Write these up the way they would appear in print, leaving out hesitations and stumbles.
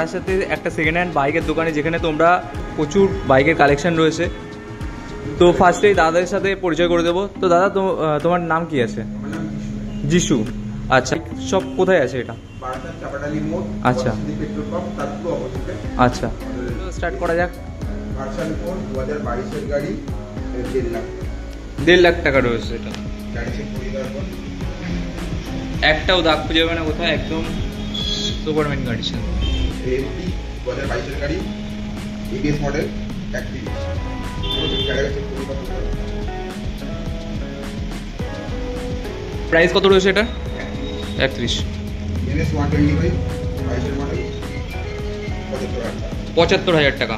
বারাসাতে একটা second hand বাইকের দোকানে, যেখানে তোমরা প্রচুর বাইকের কালেকশন রয়েছে। তো ফার্স্টেই দাদাদের সাথে পরিচয় করে দেবো। তো দাদা, তোমার নাম কি আছে? যিশু। আচ্ছা, সব কোথায় আছে এটা? আচ্ছা আচ্ছা, স্টার্ট করা যাক। 1.5 লাখ টাকা রয়েছে এটা। একটাও দাগ খুঁজে যাবে না কোথাও, একদম সুপারম্যান কন্ডিশন। প্রাইস কত রয়েছে এটা? 31। 75,000 টাকা।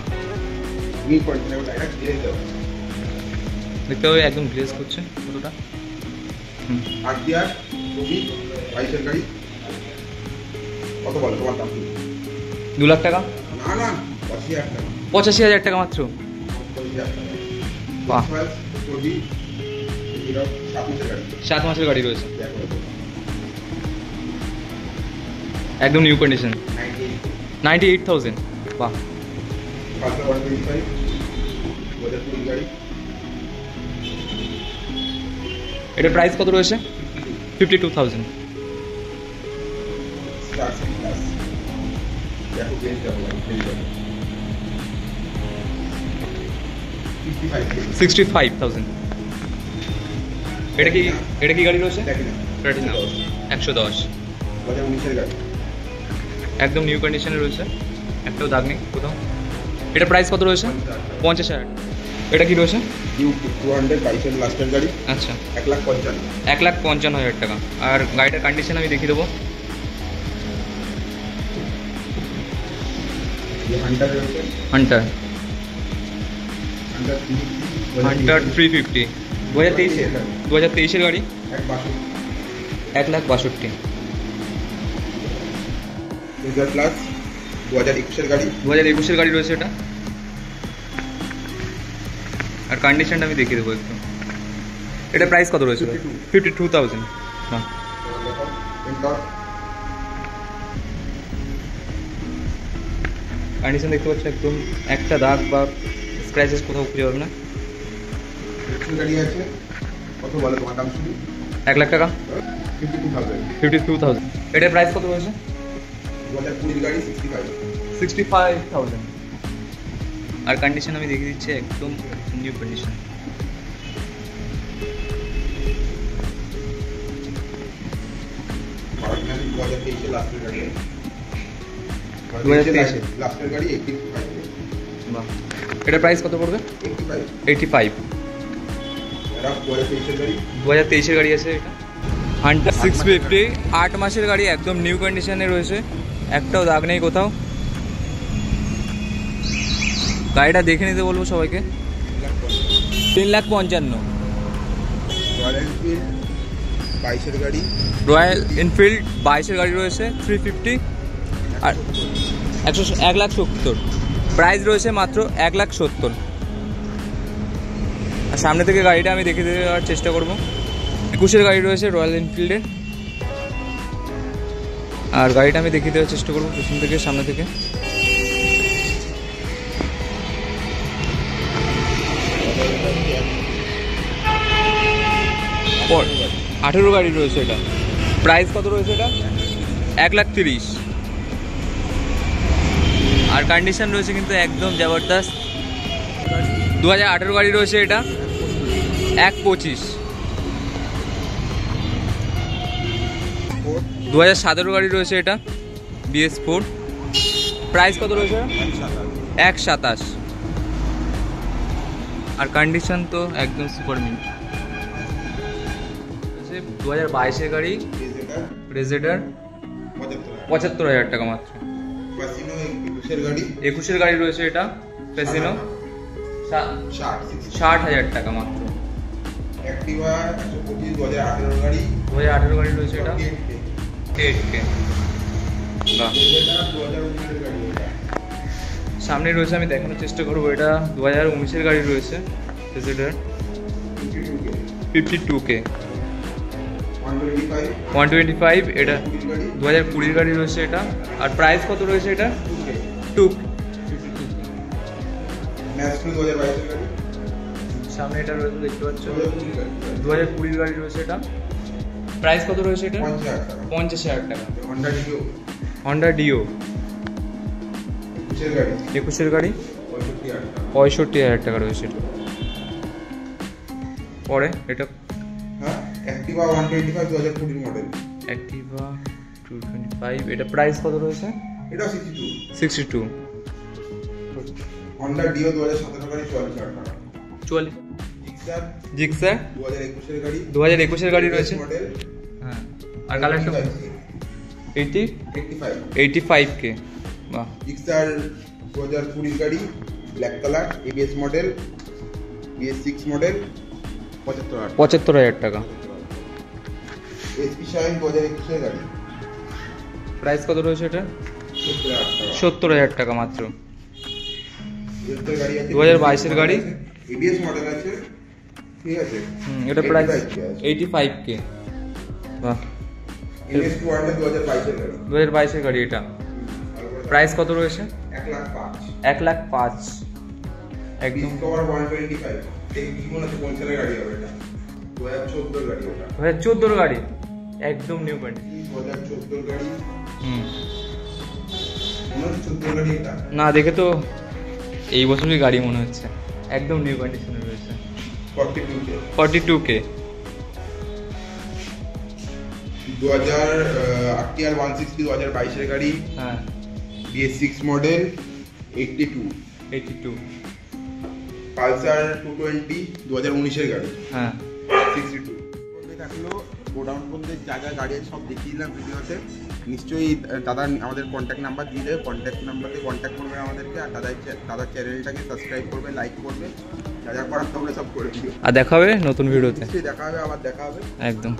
দেখতে হবে একদম গ্লেজ করছে কতটা। 2 লাখ টাকা? 85,000 টাকা মাত্র। বাহ, 7 মাসের গাড়ি রয়েছে, একদম নিউ কন্ডিশন। 98,000। বাহ, এটার প্রাইস কত রয়েছে? 52,000। $65,000। এটা কি গাড়ি রয়েছে? প্লাটিনা 110, একদম নিউ কন্ডিশনে রয়েছে, একটাও দাগ নেই কোথাও। এটা প্রাইস কত রয়েছে? 50,000। এটা কি রয়েছে? আচ্ছা, 1,55,000 টাকা। আর গাড়িটার কন্ডিশন আমি দেখিয়ে দেবো। হান্টার 350, 2023-এর গাড়ি, 1,62,000। 2021-এর গাড়ি রয়েছে এটা। আর কন্ডিশনটা আমি দেখিয়ে দেবো একটু। এটা প্রাইস কত রয়েছে? 52,000। হ্যাঁ, কন্ডিশন দেখতে পাচ্ছ, একদম একটা দাগ বা স্ক্র্যাচেস কোথাও খুঁজে পাবে না। 1 লাখ টাকা? 52,000। এটার প্রাইস কত রয়েছে? 65,000। আর কন্ডিশন আমি দেখিয়ে দিচ্ছি, একদম নিউ কন্ডিশন। এটার প্রাইস কত পড়বে? 85। 2023-এর গাড়ি আছে এটা। হান্টার 650, 8 মাসের গাড়ি, একদম নিউ কন্ডিশনে রয়েছে, একটাও দাগ নেই কোথাও। গাড়িটা দেখে নিতে বলবো সবাইকে। 3,55,000। রয়্যাল এনফিল্ড 22-এর গাড়ি রয়েছে, 350। আর 1,70,000। প্রাইস রয়েছে মাত্র 1,70,000। আর সামনে থেকে গাড়িটা আমি দেখে দেওয়ার চেষ্টা করবো। 21-এর গাড়ি রয়েছে রয়্যাল এনফিল্ডের। আর গাড়িটা আমি দেখিয়ে দেওয়ার চেষ্টা করবো পেছন থেকে, সামনে থেকে। পর 18 গাড়ি রয়েছে এটা। প্রাইস কত রয়েছে এটা? 1,30,000। আর কন্ডিশন রয়েছে কিন্তু একদম জবরদস্ত। 2018 গাড়ি রয়েছে এটা, 1,25,000। 2017 গাড়ি রয়েছে এটা, BS4। প্রাইস কত রয়েছে? 1,27,000। আর কন্ডিশন তো একদম সুপার মিন্ট। 2022-এর গাড়ি, রেজেডার, 75,000 টাকা মাত্র। 21-এর গাড়ি রয়েছে এটা, প্যাসিনো, 60,000 টাকা মাত্র। 2018 গাড়ি রয়েছে এটা, 8K। সামনে রয়েছে, আমি দেখানোর চেষ্টা করবো। এটা 2019-এর গাড়ি রয়েছে, রেজেডার, 52K। 125। এটা 2020-এর গাড়ি রয়েছে এটা। আর প্রাইস কত রয়েছে এটা? টুক। ন্যাশনাল 2022 গাড়ি। সামনে এটা রয়েছে দেখতে পাচ্ছ, 2020 গাড়ি রয়েছে এটা। প্রাইস কত রয়েছে এটা? 50,000 টাকা। হন্ডা ডিও 21-এর গাড়ি 65,000 টাকা রয়েছে এটা। পরে এটা অ্যাক্টিভা 125 2020 মডেল। অ্যাক্টিভা 225, এটা প্রাইস কত রয়েছে? এটা 62। হন্ডা ডিও 2017 গাড়ি 44,000 টাকা। জিক্সার 2021 এর গাড়ি। 2021 এর গাড়ি রয়েছে। মডেল। হ্যাঁ, আর কালারটা 85 কে। বাহ। জিক্সার 2020 গাড়ি, black colour, ABS model, BS6 model, 75,000 টাকা। এসপি শাইন 2021 এর গাড়ি। প্রাইস কত রয়েছে এটা? 70,000 টাকা। 70,000 টাকা মাত্র। 2022 এর গাড়ি, এবিএস মডেল আছে, ঠিক আছে। এটা প্রাইস 85 কে। বাহ। NS 200 2022 এর গাড়ি। 2022 এর গাড়ি এটা। প্রাইস কত রয়েছে? 1,05,000। 1,05,000 একদম। ডিসকভার 125, এই কি মনে হচ্ছে কোন সালের গাড়ি হবে এটা? 2014 এর গাড়ি ওটা। 2014 এর গাড়ি, একদম নিউ কন্ডিশন। 2014 এর গাড়ি। মনে হচ্ছে 14 গাড়ি এটা। না, দেখে তো এই বছরই গাড়ি মনে হচ্ছে, একদম নিউ কন্ডিশনে রয়েছে। 42K। 42K। RTR 160 2022 এর গাড়ি। হ্যাঁ। BS6 model 82। পালসার 220 2019 এর গাড়ি। হ্যাঁ। 62। থাকলো গোডাউন পর্যন্ত যা যা গাড়ি আছে সব দেখিয়ে দিলাম ভিডিওতে। নিশ্চয়ই দাদা আমাদের কন্ট্যাক্ট নাম্বার দিয়ে দেবে, কন্ট্যাক্ট নাম্বারে কন্ট্যাক্ট করবে আমাদেরকে। আর দাদার চ্যানেলটাকে সাবস্ক্রাইব করবে, লাইক করবে, যা যা করার তোমরা সব করে দিও। আর দেখা হবে নতুন ভিডিওতে। দেখা হবে, আবার দেখা হবে একদম।